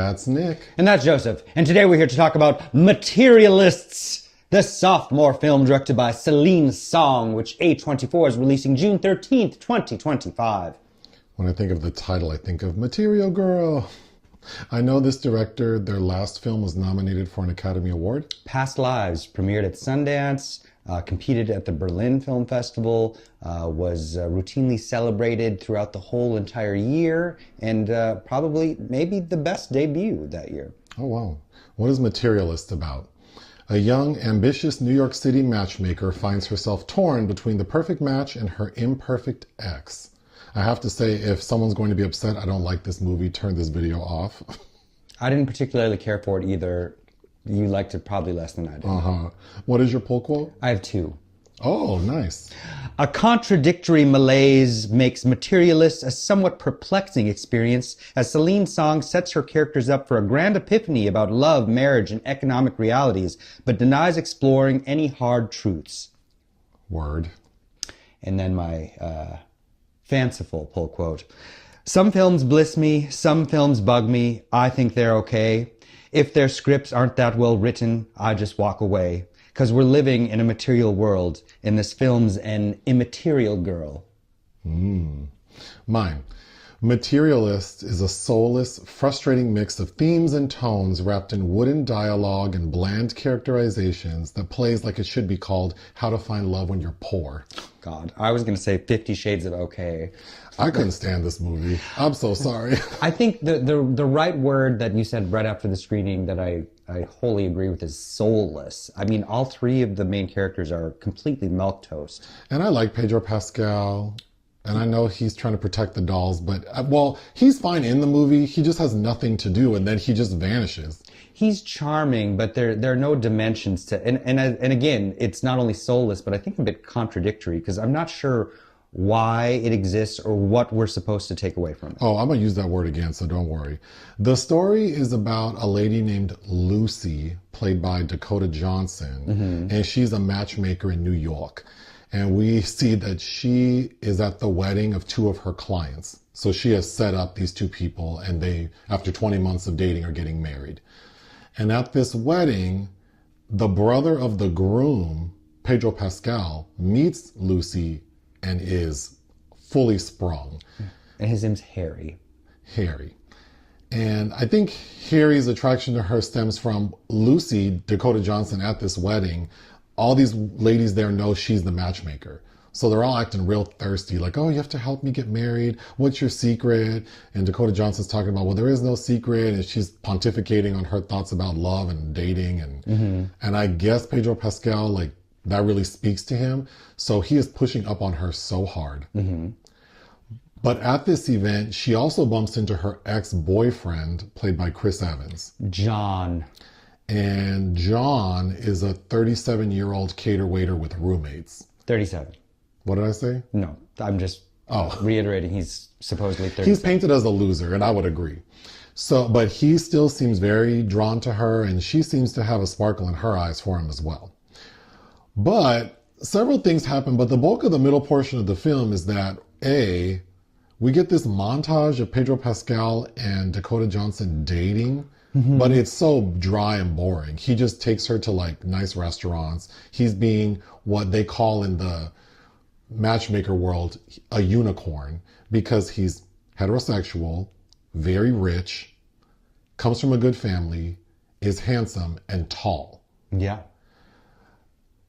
That's Nick. And that's Joseph. And today we're here to talk about Materialists, the sophomore film directed by Celine Song, which A24 is releasing June 13th, 2025. When I think of the title, I think of Material Girl. I know this director, their last film was nominated for an Academy Award. Past Lives premiered at Sundance, competed at the Berlin Film Festival, was routinely celebrated throughout the whole entire year, and probably maybe the best debut that year. Oh, wow. What is Materialist about? A young, ambitious New York City matchmaker finds herself torn between the perfect match and her imperfect ex. I have to say, if someone's going to be upset, I don't like this movie, turn this video off. I didn't particularly care for it either. You liked it probably less than I did. What is your pull quote? I have two. Oh, nice. A contradictory malaise makes Materialists a somewhat perplexing experience as Celine Song sets her characters up for a grand epiphany about love, marriage, and economic realities, but denies exploring any hard truths. Word. And then my fanciful pull quote. Some films bliss me, some films bug me. I think they're okay. If their scripts aren't that well written, I just walk away. Because we're living in a material world, and this film's an immaterial girl. Mine. Materialist is a soulless, frustrating mix of themes and tones wrapped in wooden dialogue and bland characterizations that plays like it should be called How to Find Love When You're Poor. God, I was going to say 50 Shades of Okay. I couldn't stand this movie. I'm so sorry. I think the right word that you said right after the screening that I wholly agree with is soulless. I mean, all three of the main characters are completely milquetoast. And I like Pedro Pascal. And I know he's trying to protect the dolls, but, well, he's fine in the movie. He just has nothing to do, and then he just vanishes. He's charming, but there are no dimensions to... And again, it's not only soulless, but I think a bit contradictory, because I'm not sure why it exists or what we're supposed to take away from it. Oh, I'm going to use that word again, so don't worry. The story is about a lady named Lucy, played by Dakota Johnson, and she's a matchmaker in New York. And we see that she is at the wedding of two of her clients. So she has set up these two people, and they, after 20 months of dating, are getting married. And at this wedding, the brother of the groom, Pedro Pascal, meets Lucy and is fully sprung. And his name's Harry. Harry. And I think Harry's attraction to her stems from Lucy, Dakota Johnson, at this wedding. All these ladies there know she's the matchmaker. So they're all acting real thirsty, like, oh, you have to help me get married. What's your secret? And Dakota Johnson's talking about, well, there is no secret. And she's pontificating on her thoughts about love and dating. And I guess Pedro Pascal, like, that really speaks to him. So he is pushing up on her so hard. But at this event, she also bumps into her ex-boyfriend, played by Chris Evans. John. And John is a 37-year-old cater waiter with roommates. 37. What did I say? No, I'm just reiterating he's supposedly 37. He's painted as a loser, and I would agree. So, but he still seems very drawn to her, and she seems to have a sparkle in her eyes for him as well. But several things happen, but the bulk of the middle portion of the film is that, A, we get this montage of Pedro Pascal and Dakota Johnson dating, but it's so dry and boring. He just takes her to like nice restaurants. He's being what they call in the matchmaker world a unicorn because he's heterosexual, very rich, comes from a good family, is handsome and tall. Yeah.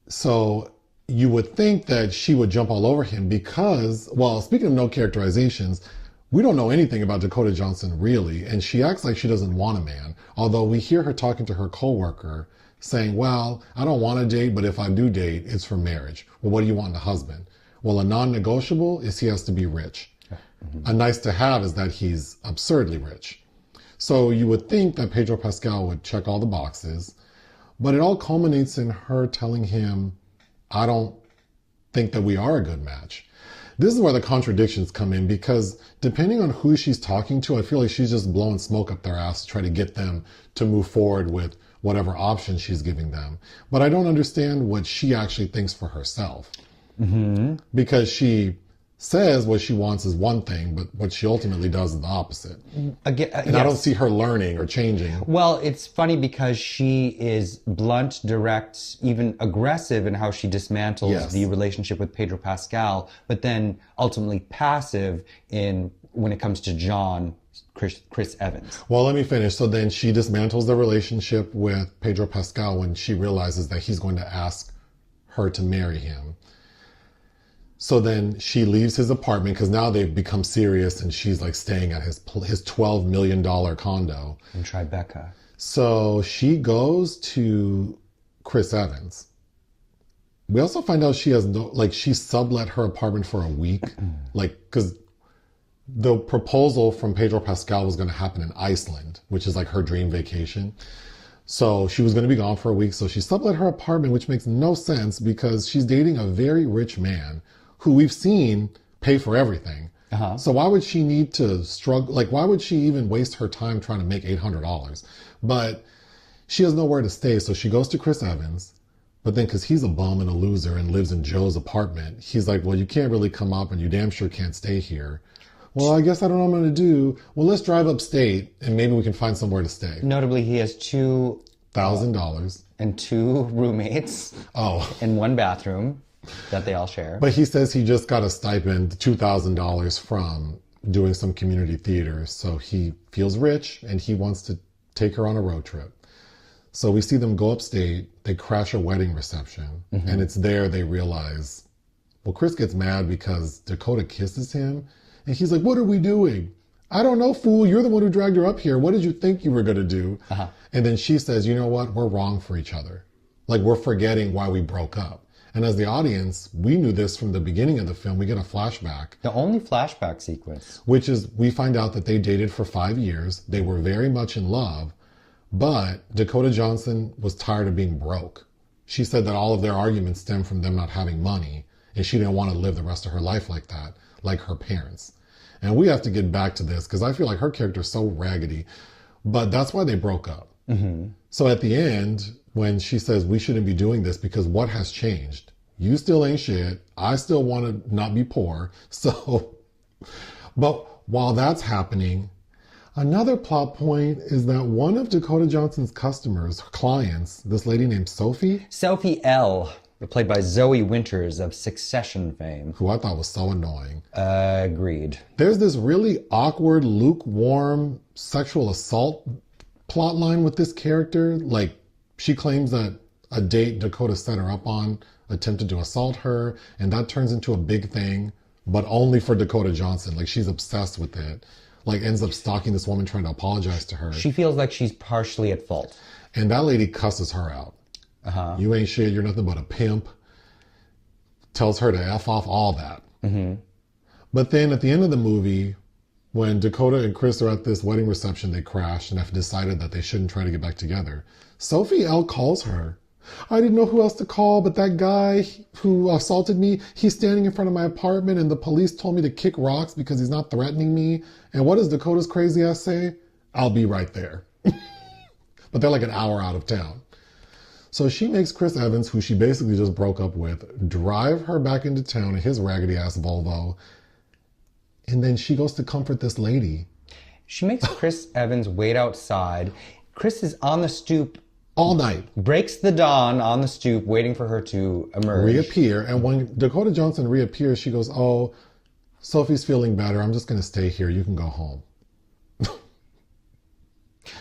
So you would think that she would jump all over him because, well, speaking of no characterizations, we don't know anything about Dakota Johnson really, and she acts like she doesn't want a man, although we hear her talking to her coworker saying, well, I don't want to date, but if I do date, it's for marriage. Well, what do you want in a husband? Well, a non-negotiable is he has to be rich. A nice to have is that he's absurdly rich. So you would think that Pedro Pascal would check all the boxes, but it all culminates in her telling him, I don't think that we are a good match. This is where the contradictions come in because depending on who she's talking to, I feel like she's just blowing smoke up their ass to try to get them to move forward with whatever option she's giving them. But I don't understand what she actually thinks for herself. Because she says what she wants is one thing, but what she ultimately does is the opposite. Again, and I don't see her learning or changing. Well, it's funny because she is blunt, direct, even aggressive in how she dismantles the relationship with Pedro Pascal, but then ultimately passive in when it comes to John, Chris Evans. Well, let me finish. So then she dismantles the relationship with Pedro Pascal when she realizes that he's going to ask her to marry him. So then she leaves his apartment because now they've become serious and she's like staying at his $12 million condo. In Tribeca. So she goes to Chris Evans. We also find out she she sublet her apartment for a week. Because the proposal from Pedro Pascal was going to happen in Iceland, which is like her dream vacation. So she was going to be gone for a week. So she sublet her apartment, which makes no sense because she's dating a very rich man who we've seen pay for everything. So why would she need to struggle? Like, why would she even waste her time trying to make $800? But she has nowhere to stay. So she goes to Chris Evans. But then because he's a bum and a loser and lives in Joe's apartment, he's like, well, you can't really come up and you damn sure can't stay here. Well, I guess I don't know what I'm going to do. Well, let's drive upstate and maybe we can find somewhere to stay. Notably, he has $2,000. And 2 roommates. In one bathroom that they all share. But he says he just got a stipend, $2,000 from doing some community theater. So he feels rich and he wants to take her on a road trip. So we see them go upstate. They crash a wedding reception. And it's there they realize, well, Chris gets mad because Dakota kisses him. And he's like, what are we doing? I don't know, fool. You're the one who dragged her up here. What did you think you were going to do? And then she says, you know what? We're wrong for each other. Like, we're forgetting why we broke up. And as the audience, we knew this from the beginning of the film. We get a flashback. The only flashback sequence. Which is, we find out that they dated for 5 years. They were very much in love. But Dakota Johnson was tired of being broke. She said that all of their arguments stemmed from them not having money. And she didn't want to live the rest of her life like that, like her parents. And we have to get back to this because I feel like her character is so raggedy. But that's why they broke up. So at the end, when she says we shouldn't be doing this because what has changed? You still ain't shit. I still want to not be poor. So, but while that's happening, another plot point is that one of Dakota Johnson's customers, clients, this lady named Sophie L, played by Zoë Winters of Succession fame. Who I thought was so annoying. Agreed. There's this really awkward, lukewarm sexual assault plot line with this character. Like, she claims that a date Dakota set her up on attempted to assault her, and that turns into a big thing, but only for Dakota Johnson. Like, she's obsessed with it. Like, ends up stalking this woman trying to apologize to her. She feels like she's partially at fault. And that lady cusses her out. You ain't shit, you're nothing but a pimp. Tells her to F off, all that. But then at the end of the movie, when Dakota and Chris are at this wedding reception, they crash and have decided that they shouldn't try to get back together. Sophie L calls her. I didn't know who else to call, but that guy who assaulted me, he's standing in front of my apartment and the police told me to kick rocks because he's not threatening me. And what does Dakota's crazy ass say? I'll be right there. But they're like an hour out of town. So she makes Chris Evans, who she basically just broke up with, drive her back into town in his raggedy ass Volvo. And then she goes to comfort this lady. She makes Chris Evans wait outside. Chris is on the stoop all night. Breaks the dawn on the stoop, waiting for her to emerge. Reappear. And when Dakota Johnson reappears, she goes, oh, Sophie's feeling better. I'm just going to stay here. You can go home.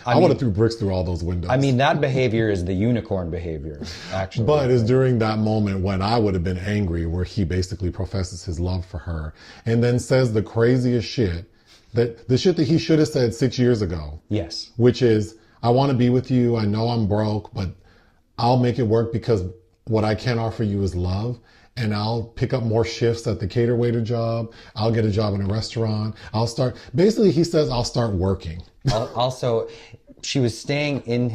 I would have threw bricks through all those windows. I mean, that behavior is the unicorn behavior, actually. But it's during that moment when I would have been angry, where he basically professes his love for her and then says the craziest shit, that the shit that he should have said 6 years ago. Yes. Which is, I want to be with you. I know I'm broke, but I'll make it work because what I can offer you is love. And I'll pick up more shifts at the cater waiter job. I'll get a job in a restaurant. Basically he says, I'll start working. Also, she was staying in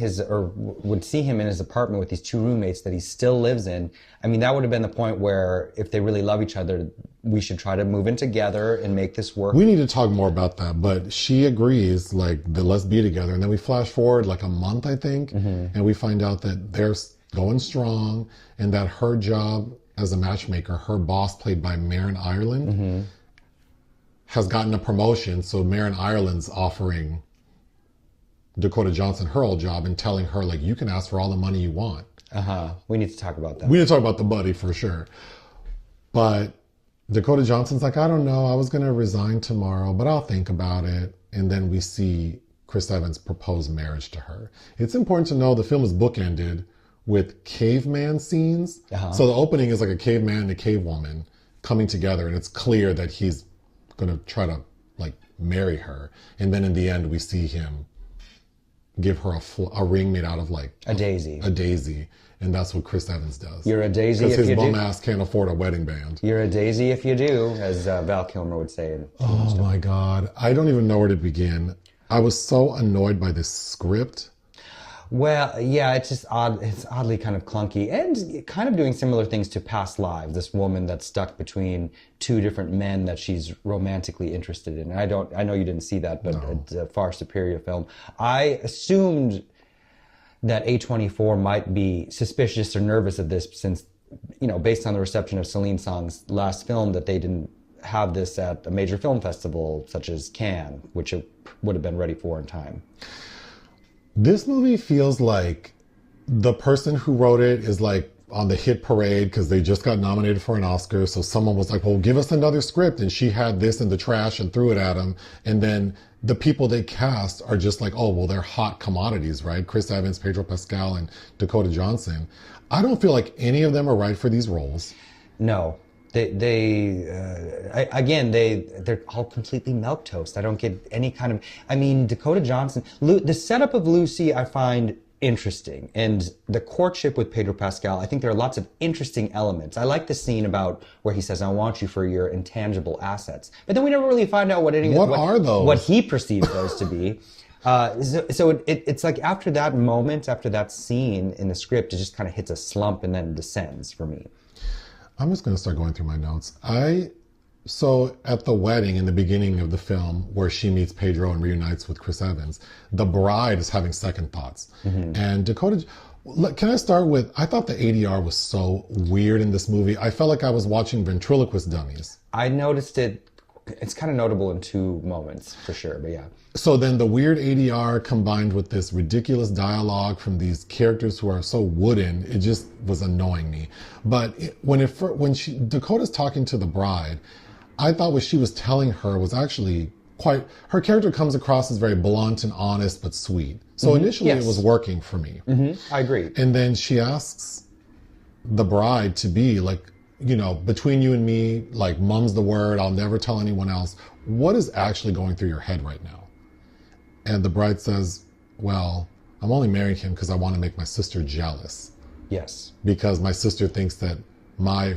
would see him in his apartment with these 2 roommates that he still lives in. I mean, that would have been the point where if they really love each other, we should try to move in together and make this work. We need to talk more about that, but she agrees, like, let's be together. And then we flash forward like a month, I think, and we find out that they're going strong and that her job as a matchmaker, her boss, played by Marin Ireland, has gotten a promotion. So Marin Ireland's offering Dakota Johnson her old job and telling her, like, you can ask for all the money you want. We need to talk about that. We need to talk about the buddy for sure. But Dakota Johnson's like, I don't know, I was going to resign tomorrow, but I'll think about it. And then we see Chris Evans propose marriage to her. It's important to know the film is bookended with caveman scenes. So the opening is like a caveman and a cavewoman coming together, and it's clear that he's going to try to like marry her. And then in the end, we see him give her a ring made out of like a daisy. A daisy. And that's what Chris Evans does. You're a daisy if you do. Because his bum ass can't afford a wedding band. You're a daisy if you do, as Val Kilmer would say. Oh my God. I don't even know where to begin. I was so annoyed by this script. Well, yeah, it's just odd. It's oddly kind of clunky and kind of doing similar things to Past Lives. This woman that's stuck between two different men that she's romantically interested in. And I know you didn't see that, but it's a far superior film. I assumed that A24 might be suspicious or nervous of this since, you know, based on the reception of Celine Song's last film, that they didn't have this at a major film festival such as Cannes, which it would have been ready for in time. This movie feels like the person who wrote it is like on the hit parade because they just got nominated for an Oscar. So someone was like, well, give us another script. And she had this in the trash and threw it at him. And then the people they cast are just like, oh, well, they're hot commodities, right? Chris Evans, Pedro Pascal, and Dakota Johnson. I don't feel like any of them are right for these roles. No. They're all completely milquetoast. I don't get any kind of, I mean, Dakota Johnson, the setup of Lucy I find interesting, and the courtship with Pedro Pascal, I think there are lots of interesting elements. I like the scene about where he says, I want you for your intangible assets. But then we never really find out what are those? What he perceives those to be. It's like after that moment, after that scene in the script, it just kind of hits a slump and then descends for me. I'm just going to start going through my notes. So at the wedding in the beginning of the film where she meets Pedro and reunites with Chris Evans, the bride is having second thoughts. And Dakota, can I start with, I thought the ADR was so weird in this movie. I felt like I was watching ventriloquist dummies. I noticed it. It's kind of notable in two moments for sure, but yeah. So then the weird ADR combined with this ridiculous dialogue from these characters who are so wooden, it just was annoying me. But when Dakota's talking to the bride, I thought what she was telling her was actually her character comes across as very blunt and honest, but sweet. So initially it was working for me. I agree. And then she asks the bride to be like, you know, between you and me, like, mum's the word, I'll never tell anyone else. What is actually going through your head right now? And the bride says, well, I'm only marrying him because I want to make my sister jealous. Yes. Because my sister thinks that my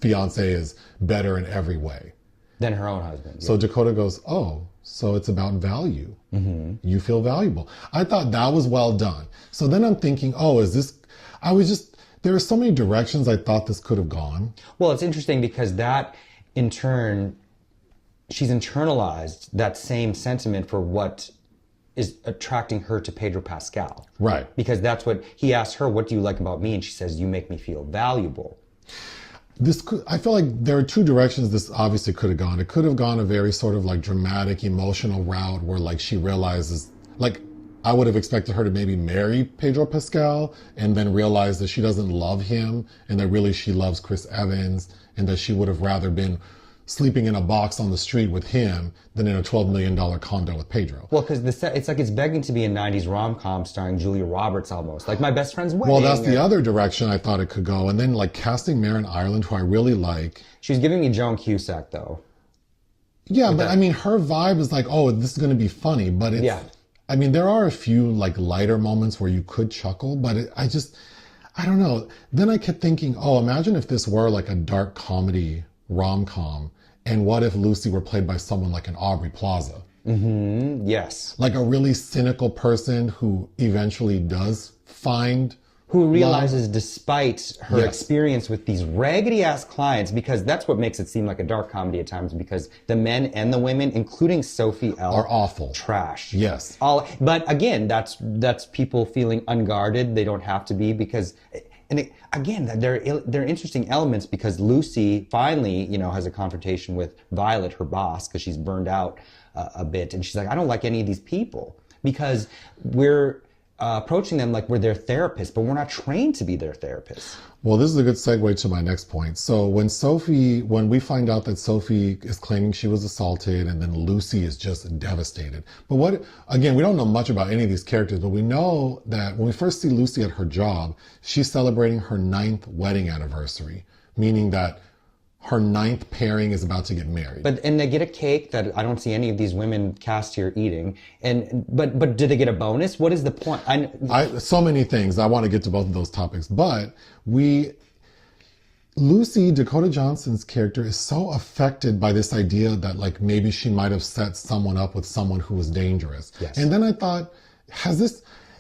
fiance is better in every way than her own husband. So Dakota goes, oh, so it's about value. You feel valuable. I thought that was well done. So then I'm thinking, there are so many directions I thought this could have gone. Well, it's interesting because that, in turn, she's internalized that same sentiment for what is attracting her to Pedro Pascal. Right. Because that's what, he asked her, what do you like about me? And she says, you make me feel valuable. I feel like there are two directions this obviously could have gone. It could have gone a very sort of like dramatic, emotional route where like she realizes, like, I would have expected her to maybe marry Pedro Pascal and then realize that she doesn't love him and that really she loves Chris Evans and that she would have rather been sleeping in a box on the street with him than in a $12 million condo with Pedro. Well, because it's like it's begging to be a 90s rom-com starring Julia Roberts almost. Like My Best Friend's Wedding. Well, that's the other direction I thought it could go. And then like casting Marin Ireland, who I really like. She's giving me Joan Cusack, though. Yeah, but I mean, her vibe is like, oh, this is going to be funny. But it's... Yeah. I mean, there are a few like lighter moments where you could chuckle, but I don't know. Then I kept thinking, oh, imagine if this were like a dark comedy rom-com, and what if Lucy were played by someone like an Aubrey Plaza? Yes. Like a really cynical person who eventually does find... Who realizes despite her experience with these raggedy-ass clients, because that's what makes it seem like a dark comedy at times, because the men and the women, including Sophie L, are awful. Trash. Yes. But again, that's people feeling unguarded. They don't have to be, because And again, they're interesting elements because Lucy finally, has a confrontation with Violet, her boss, because she's burned out a bit. And she's like, I don't like any of these people because we're approaching them like we're their therapists, but we're not trained to be their therapists. Well, this is a good segue to my next point. So when we find out that Sophie is claiming she was assaulted and then Lucy is just devastated. But again, we don't know much about any of these characters, but we know that when we first see Lucy at her job, she's celebrating her 9th wedding anniversary, meaning that her 9th pairing is about to get married. And they get a cake that I don't see any of these women cast here eating. But do they get a bonus? What is the point? So many things. I want to get to both of those topics. But Lucy, Dakota Johnson's character, is so affected by this idea that like maybe she might have set someone up with someone who was dangerous. Yes. And then I thought,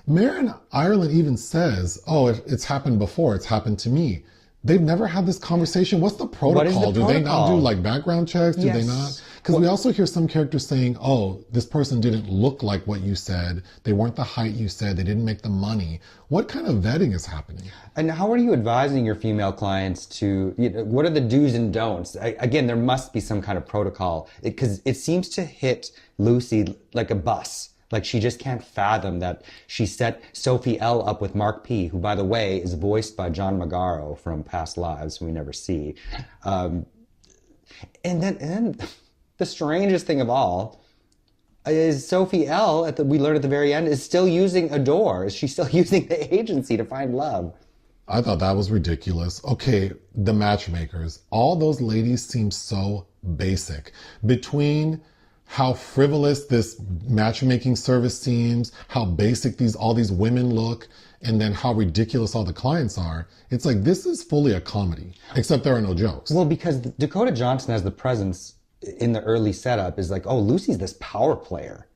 Marin Ireland even says, oh, it's happened before. It's happened to me. They've never had this conversation. What's the protocol? What is the protocol? Do they not do like background checks? Do they not? Because we also hear some characters saying, oh, this person didn't look like what you said. They weren't the height you said. They didn't make the money. What kind of vetting is happening? And how are you advising your female clients to, what are the do's and don'ts? Again, there must be some kind of protocol because it seems to hit Lucy like a bus. Like she just can't fathom that she set Sophie L up with Mark P, who, by the way, is voiced by John Magaro from Past Lives, who we never see. And then the strangest thing of all is Sophie L, we learned at the very end, is still using Adore. Is she still using the agency to find love? I thought that was ridiculous. Okay, the matchmakers. All those ladies seem so basic. Between how frivolous this matchmaking service seems, how basic all these women look, and then how ridiculous all the clients are. It's like, this is fully a comedy, except there are no jokes. Well, because Dakota Johnson has the presence in the early setup is like, oh, Lucy's this power player.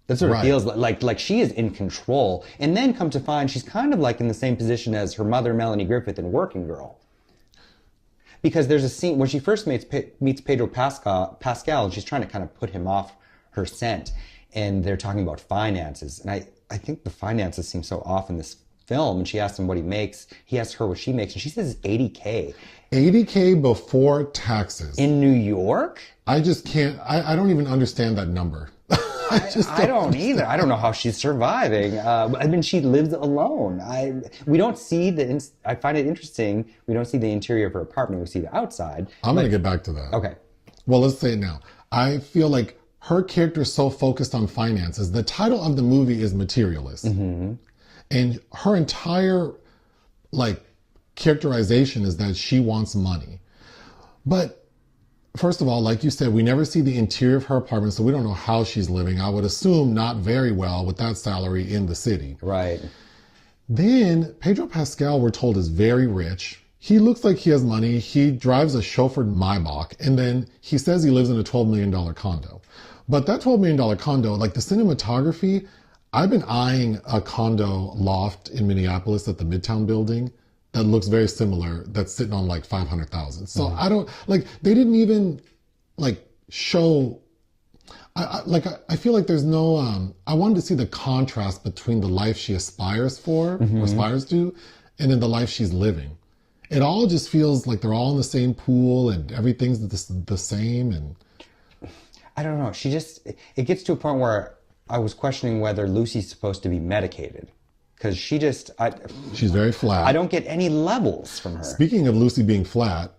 That's what it feels like she is in control. And then come to find she's kind of like in the same position as her mother, Melanie Griffith, in Working Girl. Because there's a scene when she first meets Pedro Pascal, and she's trying to kind of put him off her scent. And they're talking about finances. And I think the finances seem so off in this film. And she asks him what he makes. He asks her what she makes. And she says $80K. $80K before taxes. In New York? I just can't, I don't even understand that number. I don't either. I don't know how she's surviving. I mean, she lives alone. We don't see I find it interesting. We don't see the interior of her apartment. We see the outside. I'm going to get back to that. Okay. Well, let's say it now. I feel like her character is so focused on finances. The title of the movie is Materialists. Mm-hmm. And her entire, characterization is that she wants money. But first of all, like you said, we never see the interior of her apartment, so we don't know how she's living. I would assume not very well with that salary in the city. Right. Then Pedro Pascal, we're told, is very rich. He looks like he has money. He drives a chauffeured Maybach, and then he says he lives in a $12 million condo. But that $12 million condo, like the cinematography, I've been eyeing a condo loft in Minneapolis at the Midtown building that looks very similar, that's sitting on like 500,000. So I don't, they didn't even show, I feel like there's no, I wanted to see the contrast between the life she aspires for, or aspires to, and then the life she's living. It all just feels like they're all in the same pool and everything's the same. And I don't know. It gets to a point where I was questioning whether Lucy's supposed to be medicated. Because she's very flat. I don't get any levels from her. Speaking of Lucy being flat,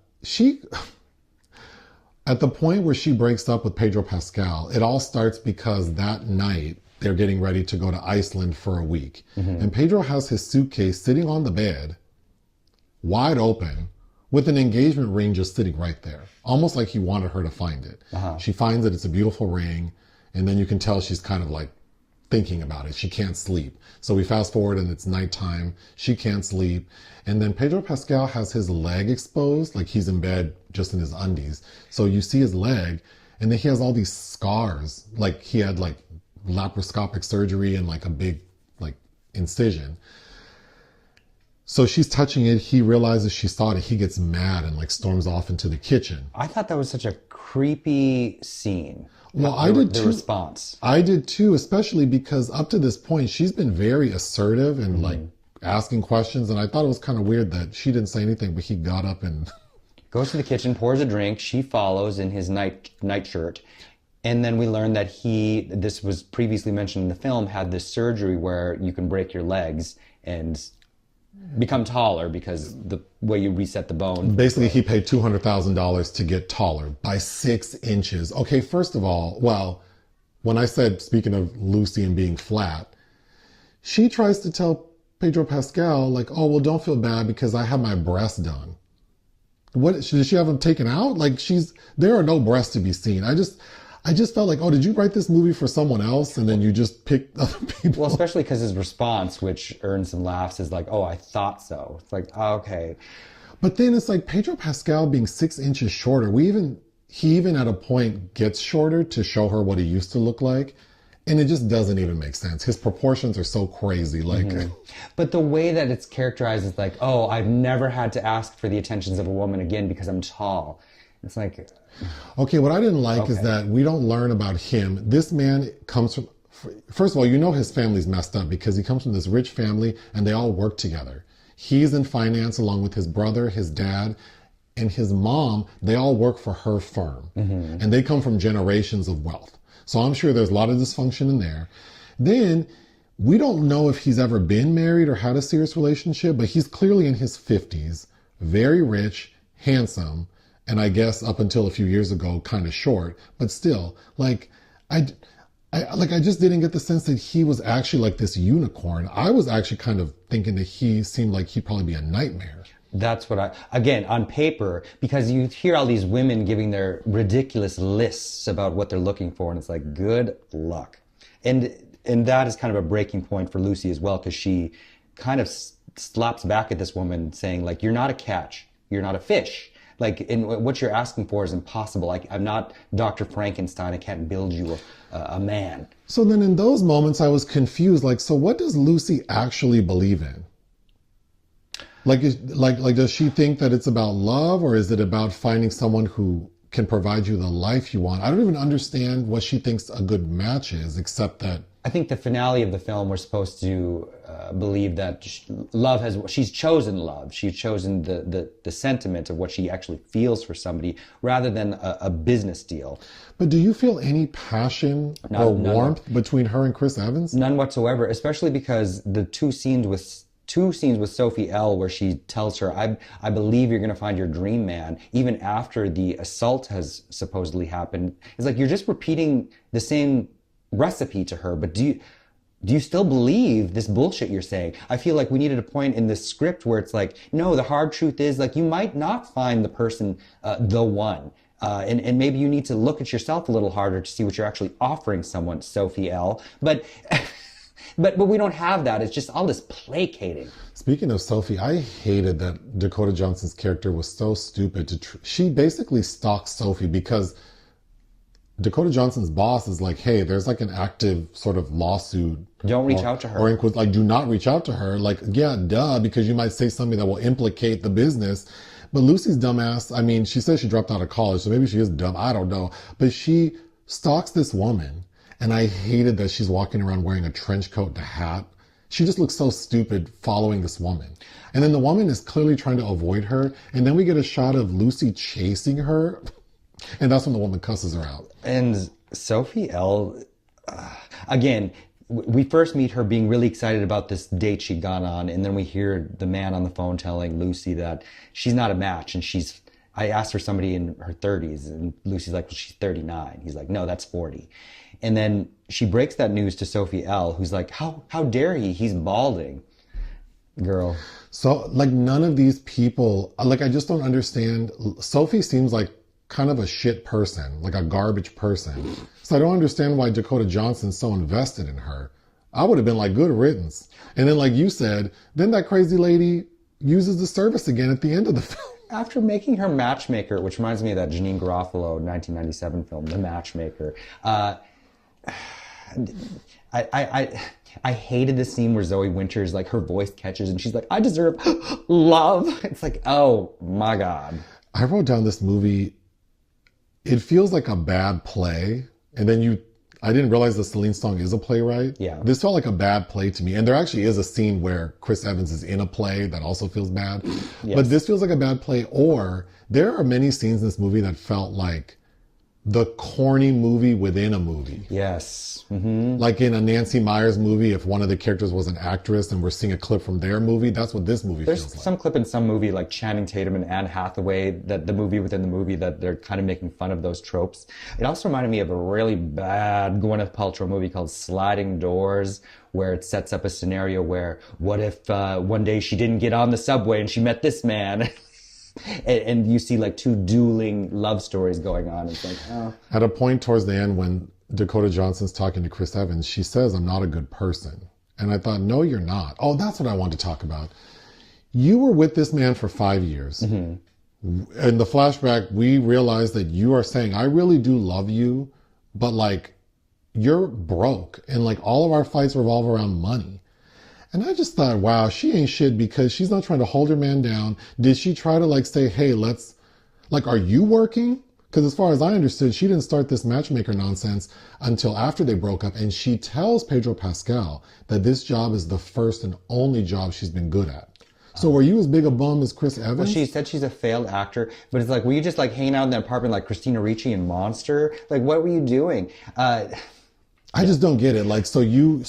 at the point where she breaks up with Pedro Pascal, it all starts because that night they're getting ready to go to Iceland for a week. Mm-hmm. And Pedro has his suitcase sitting on the bed, wide open, with an engagement ring just sitting right there. Almost like he wanted her to find it. Uh-huh. She finds it, it's a beautiful ring, and then you can tell she's kind of thinking about it. She can't sleep. So we fast forward and it's nighttime. She can't sleep. And then Pedro Pascal has his leg exposed, like he's in bed just in his undies. So you see his leg, and then he has all these scars. Like he had laparoscopic surgery and a big incision. So she's touching it. He realizes she saw it. He gets mad and storms off into the kitchen. I thought that was such a creepy scene. Well, I did too. The response. I did too, especially because up to this point, she's been very assertive and asking questions. And I thought it was kind of weird that she didn't say anything, but he got up and goes to the kitchen, pours a drink. She follows in his nightshirt. And then we learn that this was previously mentioned in the film, had this surgery where you can break your legs and become taller because the way you reset the bone. Basically, he paid $200,000 to get taller by 6 inches. Okay, first of all, well, when I said, speaking of Lucy and being flat, she tries to tell Pedro Pascal, like, oh, well, don't feel bad because I have my breasts done. What, did she have them taken out? Like, there are no breasts to be seen. I just felt like, oh, did you write this movie for someone else and then you just picked other people? Well, especially because his response, which earned some laughs, is like, oh, I thought so. It's like, oh, okay. But then it's like Pedro Pascal being 6 inches shorter. He even at a point gets shorter to show her what he used to look like. And it just doesn't even make sense. His proportions are so crazy. Like, But the way that it's characterized is like, oh, I've never had to ask for the attentions of a woman again because I'm tall. It's like... Okay, what I didn't like is that we don't learn about him. This man comes from... First of all, you know his family's messed up because he comes from this rich family and they all work together. He's in finance along with his brother, his dad, and his mom. They all work for her firm. And they come from generations of wealth. So I'm sure there's a lot of dysfunction in there. Then we don't know if he's ever been married or had a serious relationship, but he's clearly in his 50s, very rich, handsome, and I guess up until a few years ago, kind of short, but still, like, I just didn't get the sense that he was actually like this unicorn. I was actually kind of thinking that he seemed like he'd probably be a nightmare. That's what again, on paper, because you hear all these women giving their ridiculous lists about what they're looking for, and it's like, good luck. And that is kind of a breaking point for Lucy as well, because she kind of slaps back at this woman saying, like, you're not a catch, you're not a fish. Like, and what you're asking for is impossible. Like, I'm not Dr. Frankenstein, I can't build you a man. So then in those moments, I was confused. Like, so what does Lucy actually believe in? Like, does she think that it's about love, or is it about finding someone who can provide you the life you want? I don't even understand what she thinks a good match is, except that... I think the finale of the film, we're supposed to believe that she's chosen love. She's chosen the sentiment of what she actually feels for somebody rather than a business deal. But do you feel any passion or warmth between her and Chris Evans? None whatsoever, especially because the two scenes with Sophie L where she tells her, I believe you're going to find your dream man, even after the assault has supposedly happened. It's like you're just repeating the same recipe to her, but do you still believe this bullshit you're saying? I feel like we needed a point in this script where it's like, no, the hard truth is, like, you might not find the person, the one. And maybe you need to look at yourself a little harder to see what you're actually offering someone, Sophie L. But we don't have that. It's just all this placating. Speaking of Sophie, I hated that Dakota Johnson's character was so stupid. She basically stalks Sophie because Dakota Johnson's boss is like, hey, there's like an active sort of lawsuit. Don't reach out to her. Or like, do not reach out to her. Like, yeah, duh, because you might say something that will implicate the business. But Lucy's dumbass, I mean, she says she dropped out of college, so maybe she is dumb. I don't know. But she stalks this woman. And I hated that she's walking around wearing a trench coat and a hat. She just looks so stupid following this woman. And then the woman is clearly trying to avoid her. And then we get a shot of Lucy chasing her. And that's when the woman cusses her out. And Sophie L, again, we first meet her being really excited about this date she'd gone on. And then we hear the man on the phone telling Lucy that she's not a match. And I asked for somebody in her 30s. And Lucy's like, well, she's 39. He's like, no, that's 40. And then she breaks that news to Sophie L, who's like, how dare he? He's balding. Girl. So, like, none of these people, like, I just don't understand. Sophie seems like kind of a shit person, like a garbage person. So I don't understand why Dakota Johnson's so invested in her. I would have been like, good riddance. And then, like you said, then that crazy lady uses the service again at the end of the film. After making her matchmaker, which reminds me of that Janine Garofalo 1997 film, The Matchmaker. I hated the scene where Zoë Winters, like, her voice catches and she's like, I deserve love. It's like, oh my God. I wrote down this movie. It feels like a bad play. And then I didn't realize that Celine Song is a playwright. Yeah. This felt like a bad play to me. And there actually is a scene where Chris Evans is in a play that also feels bad. Yes. But this feels like a bad play. Or there are many scenes in this movie that felt like the corny movie within a movie. Yes. Mm-hmm. Like in a Nancy Meyers movie, if one of the characters was an actress and we're seeing a clip from their movie, that's what this movie feels like. There's some clip in some movie like Channing Tatum and Anne Hathaway, that the movie within the movie, that they're kind of making fun of those tropes. It also reminded me of a really bad Gwyneth Paltrow movie called Sliding Doors, where it sets up a scenario where what if one day she didn't get on the subway and she met this man? And you see like two dueling love stories going on. It's like, oh. At a point towards the end when Dakota Johnson's talking to Chris Evans, she says, "I'm not a good person." And I thought, no, you're not. Oh, that's what I want to talk about. You were with this man for 5 years. Mm-hmm. In the flashback, we realized that you are saying, I really do love you, but like, you're broke. And like all of our fights revolve around money. And I just thought, wow, she ain't shit because she's not trying to hold her man down. Did she try to like say, hey, let's, like, are you working? Because as far as I understood, she didn't start this matchmaker nonsense until after they broke up. And she tells Pedro Pascal that this job is the first and only job she's been good at. So were you as big a bum as Chris Evans? Well, she said she's a failed actor, but it's like, were you just like hanging out in the apartment like Christina Ricci in Monster? Like, what were you doing? I just don't get it. Like, so you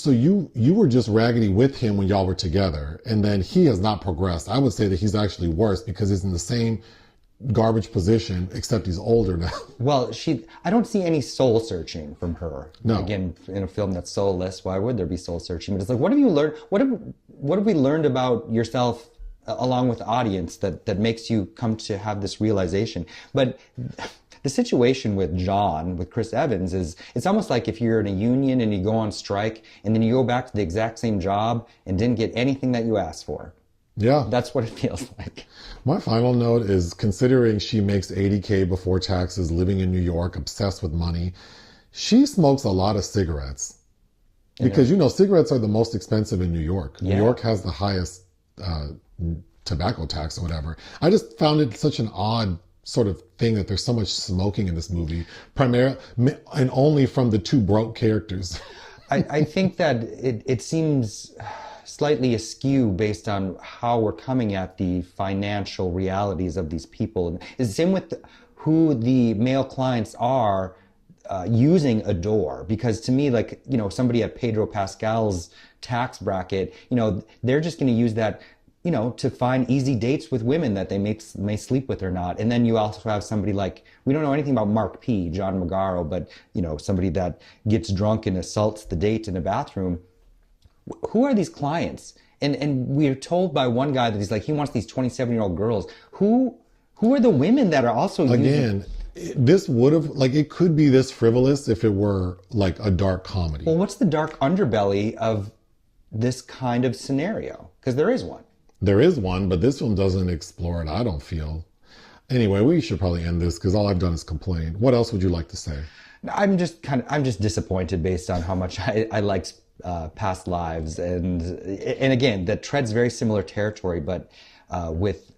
were just raggedy with him when y'all were together, and then he has not progressed. I would say that he's actually worse because he's in the same garbage position, except he's older now. Well, I don't see any soul searching from her. No. Again, in a film that's soulless, why would there be soul searching? But it's like, what have you learned? What have we learned about yourself along with the audience that makes you come to have this realization? But the situation with Chris Evans is, it's almost like if you're in a union and you go on strike and then you go back to the exact same job and didn't get anything that you asked for. Yeah. That's what it feels like. My final note is, considering she makes $80K before taxes, living in New York, obsessed with money, she smokes a lot of cigarettes. Because, cigarettes are the most expensive in New York. Yeah. New York has the highest tobacco tax or whatever. I just found it such an odd sort of thing that there's so much smoking in this movie, primarily and only from the two broke characters. I think that it seems slightly askew based on how we're coming at the financial realities of these people. And it's the same with who the male clients are using Adore. Because to me, like, somebody at Pedro Pascal's tax bracket, they're just going to use that, to find easy dates with women that they may sleep with or not. And then you also have somebody like, we don't know anything about Mark P, John Magaro, but, somebody that gets drunk and assaults the date in a bathroom. Who are these clients? And we're told by one guy that he's like, he wants these 27-year-old girls. Who are the women that are also Again, this would have, like, it could be this frivolous if it were like a dark comedy. Well, what's the dark underbelly of this kind of scenario? Because there is one. There is one, but this film doesn't explore it, I don't feel. Anyway, we should probably end this because all I've done is complain. What else would you like to say? I'm just disappointed based on how much I liked Past Lives, and again, that treads very similar territory, but with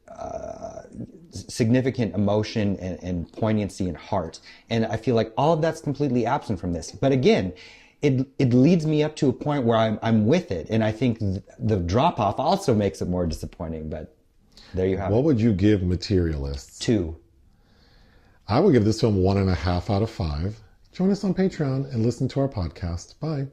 significant emotion and poignancy and heart. And I feel like all of that's completely absent from this. But again, it leads me up to a point where I'm with it, and I think the drop off also makes it more disappointing. But there you have it. What would you give Materialists? 2. I would give this film 1.5 out of 5. Join us on Patreon and listen to our podcast. Bye.